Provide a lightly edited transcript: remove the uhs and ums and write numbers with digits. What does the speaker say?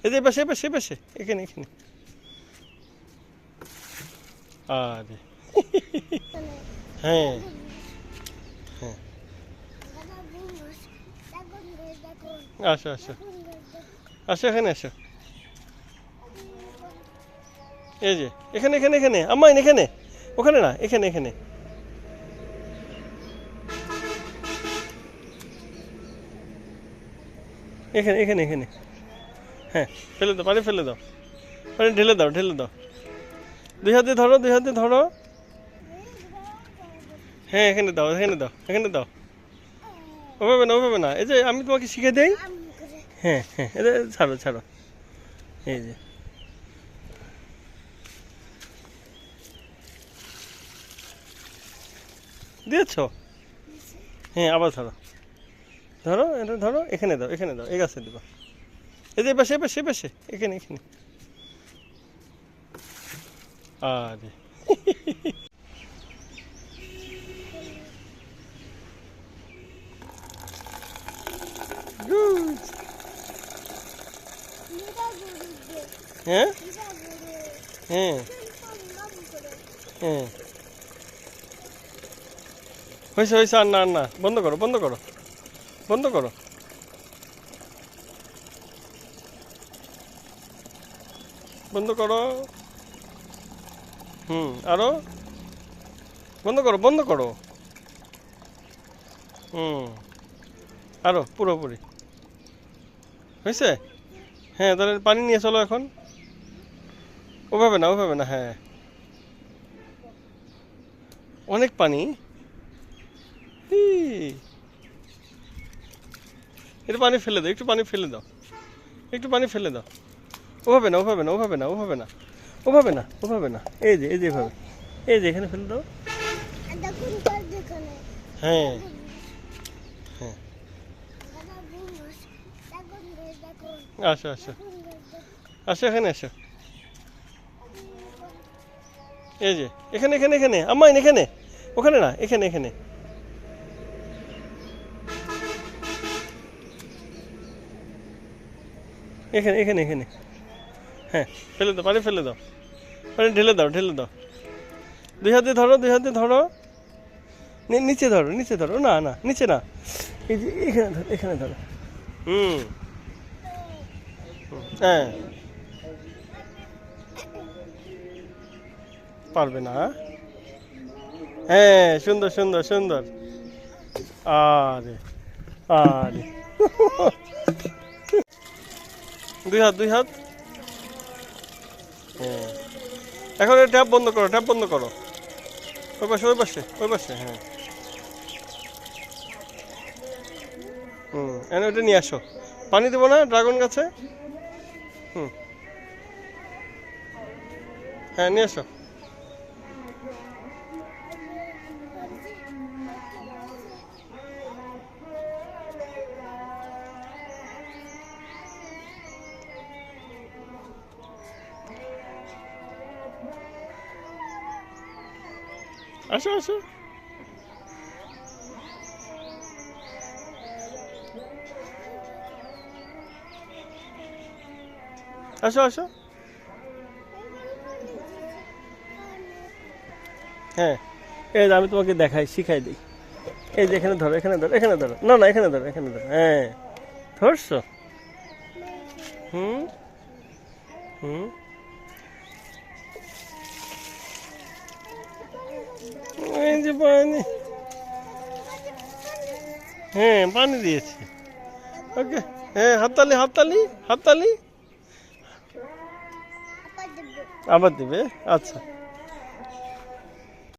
এই যে পাশে পাশে পাশে এখানে এখানে। আরে হ্যাঁ হ্যাঁ, আসো আসো আসো, এখানে আসো। এই যে এখানে এখানে এখানে আম্মা এখানে, ওখানে না, এখানে এখানে। এখানে এখানে এখানে। হ্যাঁ, ফেলে দাও, পানি ফেলে দাও, পানি ঢেলে দাও, ঢেলে দাও। দুই হাত দিয়ে ধরো, দুই হাত দিয়ে ধরো। হ্যাঁ, এখানে দাও, এখানে দাও, এখানে দাও। ওভাবে না, ওভাবে না, এই যে আমি তোমাকে শিখে দেই। হ্যাঁ হ্যাঁ, এটা ছাড়ো ছাড়ো। এই যে দিয়েছ। হ্যাঁ, আবার ধরো, ধরো এটা ধরো, এখানে দাও, এখানে দাও, এই গাছে দিবা। এই যে পাশে পাশে পাশে এখানে এখানে। আরে গুড। হ্যাঁ হ্যাঁ হ্যাঁ, হয়েছে হয়েছে, আর না আর না, বন্ধ করো বন্ধ করো বন্ধ করো। বন্ধ করো। আরো বন্ধ করো, বন্ধ করো। আরো পুরোপুরি হয়েছে। হ্যাঁ, তাহলে পানি নিয়ে চলো এখন। ওভাবে না, ওভাবে না, হ্যাঁ, অনেক পানি। একটু পানি ফেলে দাও, একটু পানি ফেলে দাও, একটু পানি ফেলে দাও। ওভাবে না, ওভাবে না, ওভাবে না, ওভাবে না, ওভাবে না, ওভাবে না। এই যে এই যে এভাবে, এই যে এখানে ফেলে দাও। হ্যাঁ হ্যাঁ, আসো আসো আসো, এখানে আসো। এই যে এখানে এখানে এখানে আম্মা এখানে, ওখানে না, এখানে এখানে। এখানে এখানে এখানে। হ্যাঁ, ফেলে দাও, পানি ফেলে দাও, পানি ঢেলে দাও, ঢেলে দাও। দুই হাত দিয়ে ধরো, দুই হাত দিয়ে ধরো। নিচে ধরো, নিচে ধরো, না না নিচে না, এই যে এখানে ধরো, এখানে ধরো। হ্যাঁ, পারবে না। হ্যাঁ, সুন্দর সুন্দর সুন্দর। আরে আরে দুই হাত, দুই হাত। হ্যাঁ, এখন ট্যাপ বন্ধ করো, ট্যাপ বন্ধ করো। ওই পাশে, ওই পাশে, ওই পাশে। হ্যাঁ, এনে ওইটা নিয়ে আসো। পানি দেবো না ড্রাগন গাছে। হ্যাঁ, নিয়ে আসো। আসো আসো। আসো আসো। হ্যাঁ, এই যে আমি তোমাকে দেখাই, শিখাই দিই। এই যে এখানে ধরো, এখানে ধরো, এখানে ধরো, না না এখানে ধরো, এখানে ধরো। হ্যাঁ, ধরছো। হুম হুম, এই যে পানি। হ্যাঁ, পানি দিয়েছি। ওকে, হ্যাঁ, হাততালি হাততালি হাততালি। আবার দিবে, আচ্ছা।